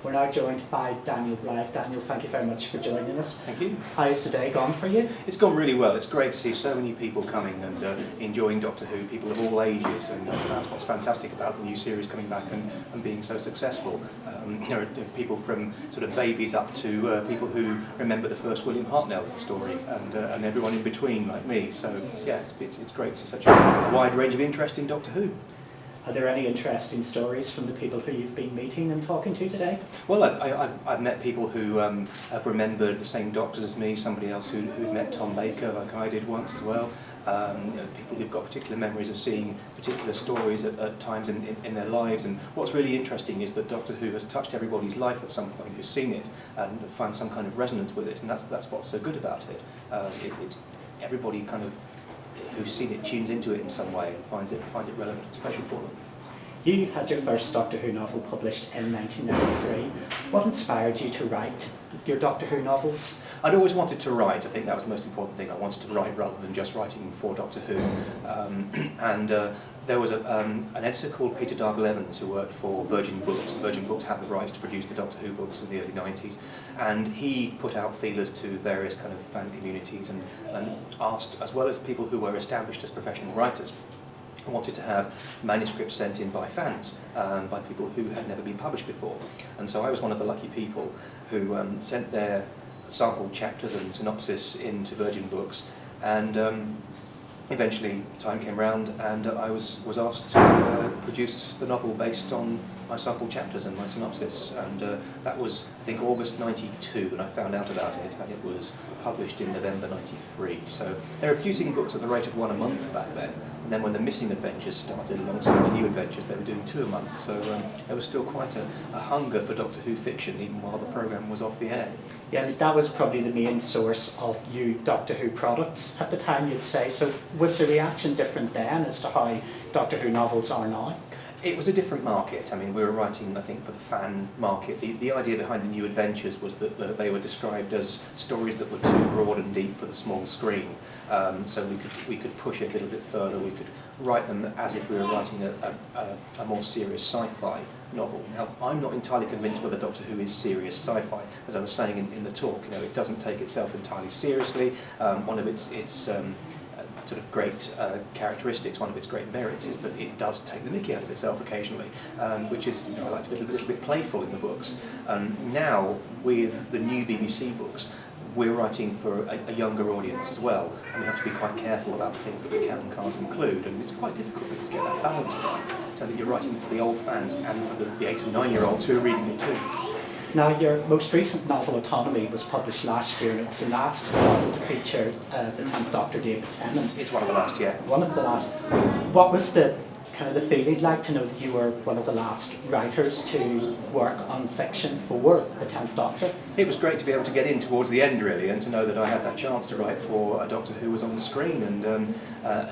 We're now joined by Daniel Blythe. Daniel, thank you very much for joining us. Thank you. How's the day gone for you? It's gone really well. It's great to see so many people coming and enjoying Doctor Who, people of all ages, and that's what's fantastic about the new series coming back and being so successful. There are people from sort of babies up to people who remember the first William Hartnell story, and everyone in between like me. So yeah, it's great to see such a wide range of interest in Doctor Who. Are there any interesting stories from the people who you've been meeting and talking to today? Well, I've met people who have remembered the same doctors as me, somebody else who'd met Tom Baker like I did once as well. People who've got particular memories of seeing particular stories at times in their lives. And what's really interesting is that Doctor Who has touched everybody's life at some point who's seen it and finds some kind of resonance with it, and that's what's so good about it. It's everybody kind of who's seen it tunes into it in some way and finds it relevant and special for them. You had your first Doctor Who novel published in 1993. What inspired you to write your Doctor Who novels? I'd always wanted to write. I think that was the most important thing. I wanted to write rather than just writing for Doctor Who. There was an editor called Peter Darvill Evans who worked for Virgin Books. Virgin Books had the rights to produce the Doctor Who books in the early 90s, and he put out feelers to various kind of fan communities and asked, as well as people who were established as professional writers, wanted to have manuscripts sent in by fans, by people who had never been published before. And so I was one of the lucky people who sent their sample chapters and synopsis into Virgin Books, and eventually time came round and I was asked to produce the novel based on my sample chapters and my synopsis, and that was, I think, August '92, and I found out about it, and it was published in November '93. So they were producing books at the rate of one a month back then, and then when the Missing Adventures started alongside the New Adventures, they were doing 2 a month. So there was still quite a hunger for Doctor Who fiction, even while the programme was off the air. Yeah, that was probably the main source of you Doctor Who products at the time, you'd say. So was the reaction different then as to how Doctor Who novels are now? It was a different market. I mean, we were writing, I think, for the fan market. The idea behind the New Adventures was that they were described as stories that were too broad and deep for the small screen. So we could push it a little bit further. We could write them as if we were writing a more serious sci-fi novel. Now, I'm not entirely convinced whether Doctor Who is serious sci-fi. As I was saying in the talk, it doesn't take itself entirely seriously. One of its sort of great characteristics, one of its great merits, is that it does take the mickey out of itself occasionally, which is, I like to be a little bit playful in the books. Now, with the new BBC books, we're writing for a younger audience as well, and we have to be quite careful about the things that we can and can't include, and it's quite difficult to get that balance right, so that you're writing for the old fans and for the 8 and 9-year-olds who are reading it too. Now, your most recent novel, Autonomy, was published last year, and it's the last novel to feature the 10th Doctor, David Tennant. It's one of the last, yeah. One of the last. What was the kind of the feeling like to know that you were one of the last writers to work on fiction for the 10th Doctor? It was great to be able to get in towards the end, really, and to know that I had that chance to write for a Doctor who was on the screen, and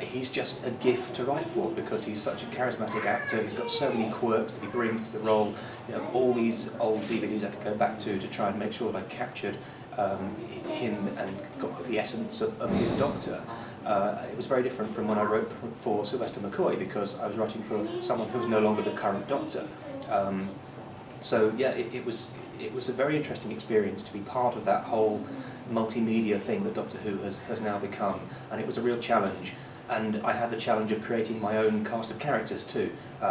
he's just a gift to write for because he's such a charismatic actor. He's got so many quirks that he brings to the role. All these old DVDs I could go back to try and make sure that I captured him and got the essence of his Doctor. It was very different from when I wrote for Sylvester McCoy, because I was writing for someone who was no longer the current Doctor. So yeah, it was a very interesting experience to be part of that whole multimedia thing that Doctor Who has now become, and it was a real challenge. And I had the challenge of creating my own cast of characters too,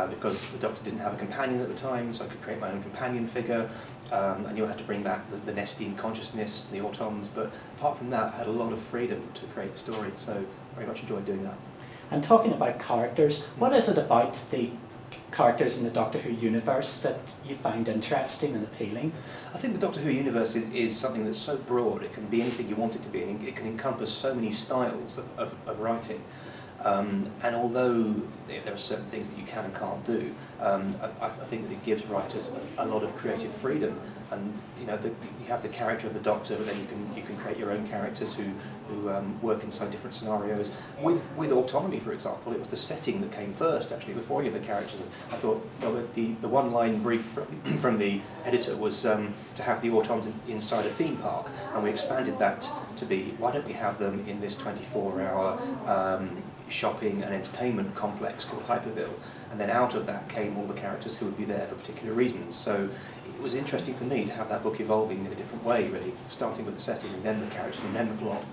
because the Doctor didn't have a companion at the time, so I could create my own companion figure. I knew I had to bring back the Nestine consciousness, the Autons, but apart from that, I had a lot of freedom to create the story, so very much enjoyed doing that. And talking about characters, what is it about the characters in the Doctor Who universe that you find interesting and appealing? I think the Doctor Who universe is something that's so broad. It can be anything you want it to be, and it can encompass so many styles of writing. And although there are certain things that you can and can't do, I think that it gives writers a lot of creative freedom. And you have the character of the Doctor, but then you can create your own characters who work inside different scenarios. With Autonomy, for example, it was the setting that came first, actually, before any of the characters. I thought, well, the one-line brief from the editor was to have the Autons inside a theme park, and we expanded that to be, why don't we have them in this 24-hour shopping and entertainment complex called Hyperville, and then out of that came all the characters who would be there for particular reasons. So it was interesting for me to have that book evolving in a different way, really, starting with the setting and then the characters and then the plot.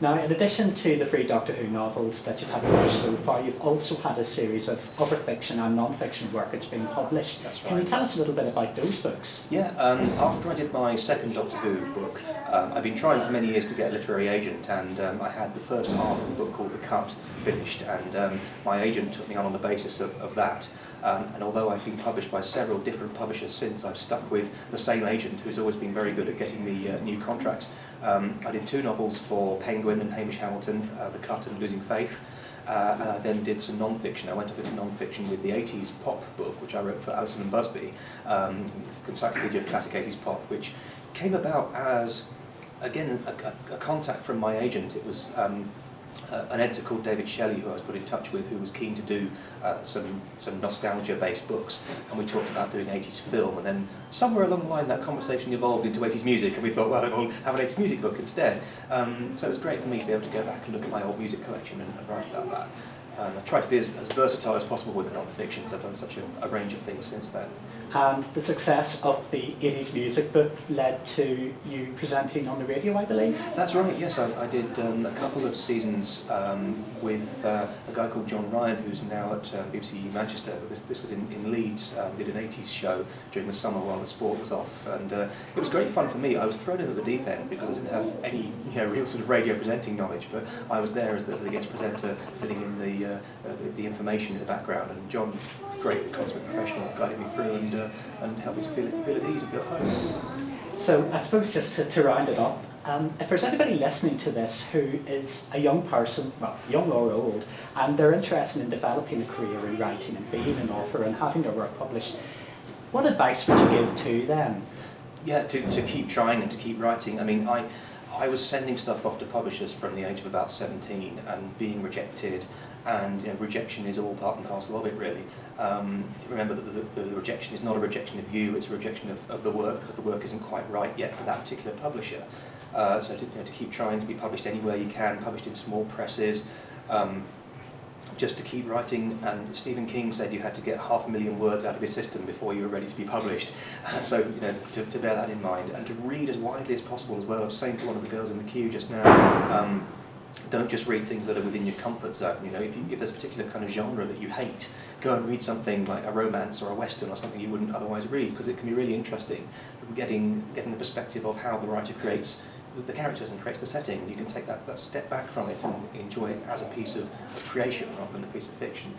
Now, in addition to the 3 Doctor Who novels that you've had published so far, you've also had a series of other fiction and non-fiction work that's been published. That's right. Can you tell us a little bit about those books? Yeah, after I did my second Doctor Who book, I've been trying for many years to get a literary agent, and I had the first half of the book called The Cut finished, and my agent took me on the basis of that. And although I've been published by several different publishers since, I've stuck with the same agent who's always been very good at getting the new contracts. I did 2 novels for Penguin and Hamish Hamilton, The Cut and Losing Faith, and I then did some non-fiction. I went off into non-fiction with the 80s pop book, which I wrote for Alison and Busby, Encyclopedia of Classic 80s Pop, which came about as, again, a contact from my agent. It was an editor called David Shelley, who I was put in touch with, who was keen to do some nostalgia-based books, and we talked about doing 80s film, and then somewhere along the line that conversation evolved into 80s music, and we thought, well, we'll have an 80s music book instead. So it was great for me to be able to go back and look at my old music collection and write about that. I tried to be as versatile as possible with the non-fiction, because I've done such a range of things since then. And the success of the 80s music book led to you presenting on the radio, I believe? That's right, yes. I did a couple of seasons with a guy called John Ryan, who's now at BBC Manchester. This was in Leeds. Did an 80s show during the summer while the sport was off. And it was great fun for me. I was thrown in at the deep end because I didn't have any real sort of radio presenting knowledge, but I was there as the guest presenter, filling in the information in the background. And John, great consummate professional, guided me through and helped me to feel at ease and feel at home. So I suppose just to round it up, if there's anybody listening to this who is a young person, well, young or old, and they're interested in developing a career in writing and being an author and having their work published, what advice would you give to them? Yeah, to keep trying and to keep writing. I mean, I was sending stuff off to publishers from the age of about 17 and being rejected, and rejection is all part and parcel of it, really. Remember that the rejection is not a rejection of you, it's a rejection of the work, because the work isn't quite right yet for that particular publisher. So to keep trying to be published anywhere you can, published in small presses, just to keep writing. And Stephen King said you had to get 500,000 words out of your system before you were ready to be published. So to bear that in mind, and to read as widely as possible as well. I was saying to one of the girls in the queue just now, don't just read things that are within your comfort zone. If there's a particular kind of genre that you hate, go and read something like a romance or a western or something you wouldn't otherwise read, because it can be really interesting. Getting the perspective of how the writer creates the characters and creates the setting. You can take that step back from it and enjoy it as a piece of creation rather than a piece of fiction.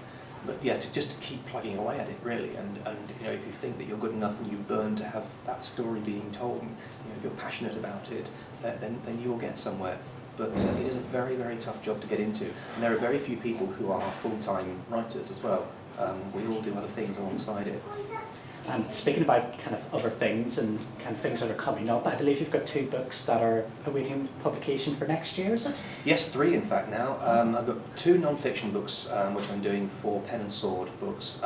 But yeah, just to keep plugging away at it, really. And if you think that you're good enough and you burn to have that story being told, and if you're passionate about it, then you will get somewhere. But it is a very, very tough job to get into. And there are very few people who are full-time writers as well. We all do other things alongside it. And speaking about kind of other things and kind of things that are coming up, I believe you've got 2 books that are awaiting publication for next year, is it? Yes, 3 in fact now. I've got 2 non-fiction books which I'm doing for Pen and Sword books.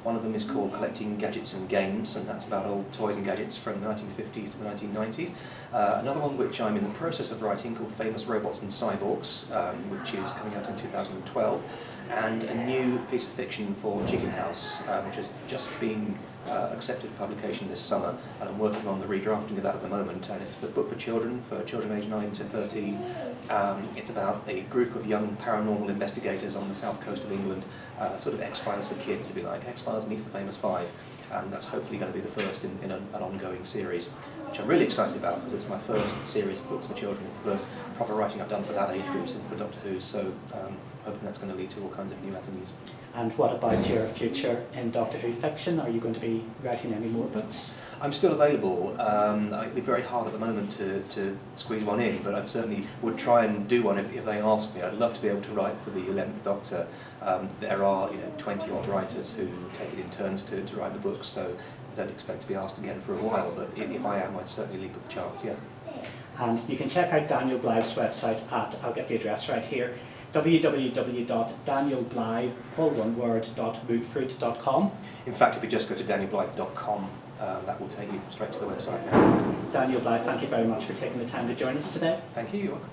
One of them is called Collecting Gadgets and Games, and that's about old toys and gadgets from the 1950s to the 1990s. Another one which I'm in the process of writing called Famous Robots and Cyborgs, which is coming out in 2012. And a new piece of fiction for Chicken House, which has just been accepted for publication this summer, and I'm working on the redrafting of that at the moment. And it's a book for children aged 9 to 13. It's about a group of young paranormal investigators on the south coast of England, sort of X-Files for kids, if you like. X-Files meets the Famous Five, and that's hopefully going to be the first in an ongoing series, which I'm really excited about, because it's my first series of books for children. It's the first proper writing I've done for that age group since the Doctor Who, so hoping that's going to lead to all kinds of new avenues. And what about your future in Doctor Who fiction? Are you going to be writing any more books? I'm still available. It'd be very hard at the moment to squeeze one in, but I certainly would try and do one if they asked me. I'd love to be able to write for the 11th Doctor. There are 20 odd writers who take it in turns to write the books, so I don't expect to be asked again for a while, but if I am, I'd certainly leap with the chance, yeah. And you can check out Daniel Blythe's website at, I'll get the address right here, www.danielblythe.moodfruit.com. In fact, if you just go to danielblythe.com, that will take you straight to the website. Daniel Blythe, thank you very much for taking the time to join us today. Thank you. You're welcome.